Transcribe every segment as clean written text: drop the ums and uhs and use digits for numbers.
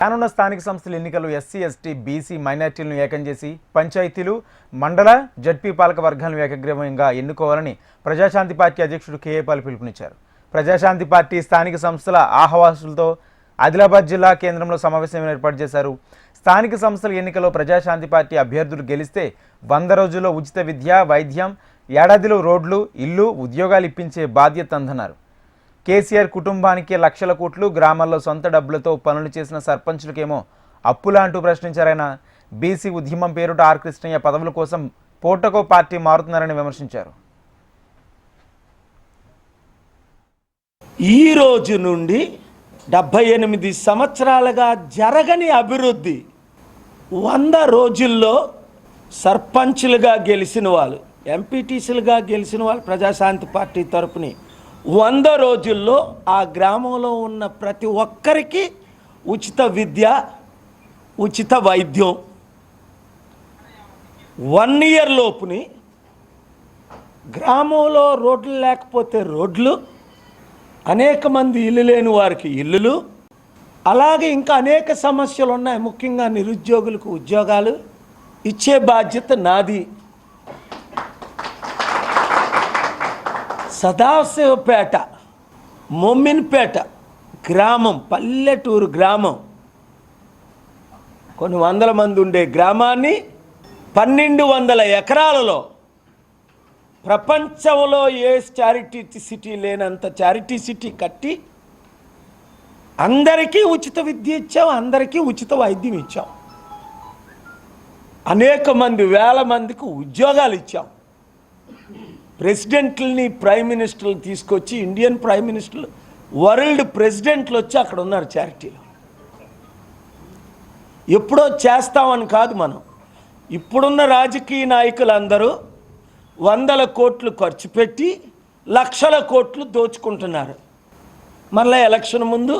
రానున్న స్థానిక సంస్థల ఎన్నికల్లో ఎస్సీ ఎస్టీ బీసీ మైనార్టీలను ఏకం చేసి పంచాయతీలు మండల జడ్పీ పాలక వర్గాలను ఏకగ్రీవంగా ఎన్నుకోవాలని ప్రజాశాంతి పార్టీ అధ్యక్షుడు కేఏ పాల్ పిలుపునిచ్చారు. ప్రజాశాంతి పార్టీ స్థానిక సంస్థల ఆహ్వాసులతో ఆదిలాబాద్ జిల్లా కేంద్రంలో సమావేశం ఏర్పాటు చేశారు. స్థానిక సంస్థల ఎన్నికల్లో ప్రజాశాంతి పార్టీ అభ్యర్థులు గెలిస్తే 100 రోజుల్లో ఉచిత విద్య, వైద్యం, ఏడాదిలో రోడ్లు, ఇల్లు, ఉద్యోగాలు ఇప్పించే బాధ్యత అందన్నారు. కేసీఆర్ కుటుంబానికి లక్షల కోట్లు, గ్రామాల్లో సొంత డబ్బులతో పనులు చేసిన సర్పంచులకేమో అప్పులా అంటూ ప్రశ్నించారాయన. బీసీ ఉద్యమం పేరుట ఆర్ కృష్ణయ్య పదవుల కోసం పోటకో పార్టీ మారుతున్నారని విమర్శించారు. ఈ రోజు నుండి 78 సంవత్సరాలుగా జరగని అభివృద్ధి 100 రోజుల్లో సర్పంచులుగా గెలిచిన వాళ్ళు, ఎంపీటీసీలుగా గెలిచిన వాళ్ళు ప్రజాశాంతి పార్టీ తరపుని 100 రోజుల్లో ఆ గ్రామంలో ఉన్న ప్రతి ఒక్కరికి ఉచిత విద్య, ఉచిత వైద్యం, 1 ఇయర్ లోపుని గ్రామంలో రోడ్లు లేకపోతే రోడ్లు, అనేక మంది ఇల్లు లేని వారికి ఇల్లులు, అలాగే ఇంకా అనేక సమస్యలు ఉన్నాయి. ముఖ్యంగా నిరుద్యోగులకు ఉద్యోగాలు ఇచ్చే బాధ్యత నాది. సదాశివపేట, మొమ్మిన్పేట గ్రామం, పల్లెటూరు గ్రామం, కొన్ని వందల మంది ఉండే గ్రామాన్ని 1200 ఎకరాలలో ప్రపంచంలో ఏ చారిటీ సిటీ లేనంత చారిటీ సిటీ కట్టి అందరికీ ఉచిత విద్య ఇచ్చాం, అందరికీ ఉచిత వైద్యం ఇచ్చాం, అనేక మంది వేల మందికి ఉద్యోగాలు ఇచ్చాం. ప్రెసిడెంట్లని, ప్రైమ్ మినిస్టర్లు తీసుకొచ్చి, ఇండియన్ ప్రైమ్ మినిస్టర్లు, వరల్డ్ ప్రెసిడెంట్లు వచ్చి అక్కడ ఉన్నారు చారిటీలో. ఎప్పుడో చేస్తామని కాదు, మనం ఇప్పుడున్న రాజకీయ నాయకులందరూ 100 కోట్లు ఖర్చు పెట్టి లక్షల కోట్లు దోచుకుంటున్నారు. మళ్ళీ ఎలక్షన్ ముందు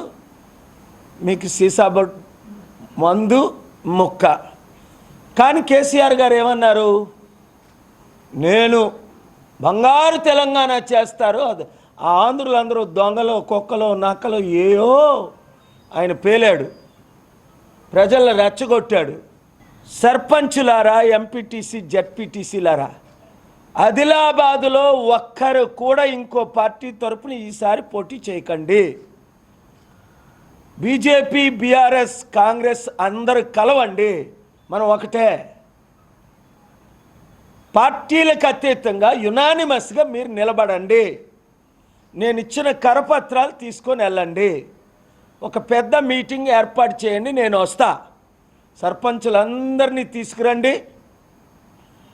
మీకు సీసాబ మందు ముక్క. కానీ కేసీఆర్ గారు ఏమన్నారు, నేను బంగారు తెలంగాణ చేస్తారు, అది ఆ ఆంధ్రులందరూ దొంగలో, కుక్కలో, నక్కలో ఏయో ఆయన పేలాడు, ప్రజలను రెచ్చగొట్టాడు. సర్పంచులారా, ఎంపీటీసీ, జడ్పీటీసీలారా, ఆదిలాబాదులో ఒక్కరు కూడా ఇంకో పార్టీ తరపున ఈసారి పోటీ చేయకండి. బీజేపీ, బీఆర్ఎస్, కాంగ్రెస్ అందరూ కలవండి, మనం ఒకటే. పార్టీలకు అతీతంగా యునానిమస్గా మీరు నిలబడండి. నేను ఇచ్చిన కరపత్రాలు తీసుకొని వెళ్ళండి. ఒక పెద్ద మీటింగ్ ఏర్పాటు చేయండి, నేను వస్తా. సర్పంచులందరినీ తీసుకురండి.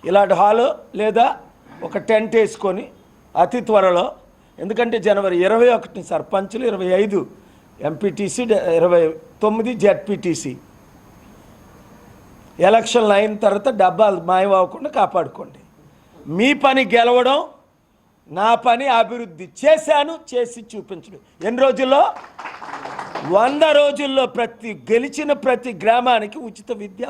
ఇలాంటి హాలు లేదా ఒక టెంట్ వేసుకొని అతి త్వరలో, ఎందుకంటే జనవరి 21 సర్పంచులు, 25 ఎంపీటీసీ, 29 జెడ్పీటీసీ. ఎలక్షన్లు అయిన తర్వాత డబ్బాలు మాయమవ్వకుండా కాపాడుకోండి. మీ పని గెలవడం, నా పని అభివృద్ధి. చేశాను, చేసి చూపించడం. ఎన్ని రోజుల్లో? 100 రోజుల్లో గెలిచిన ప్రతి గ్రామానికి ఉచిత విద్య,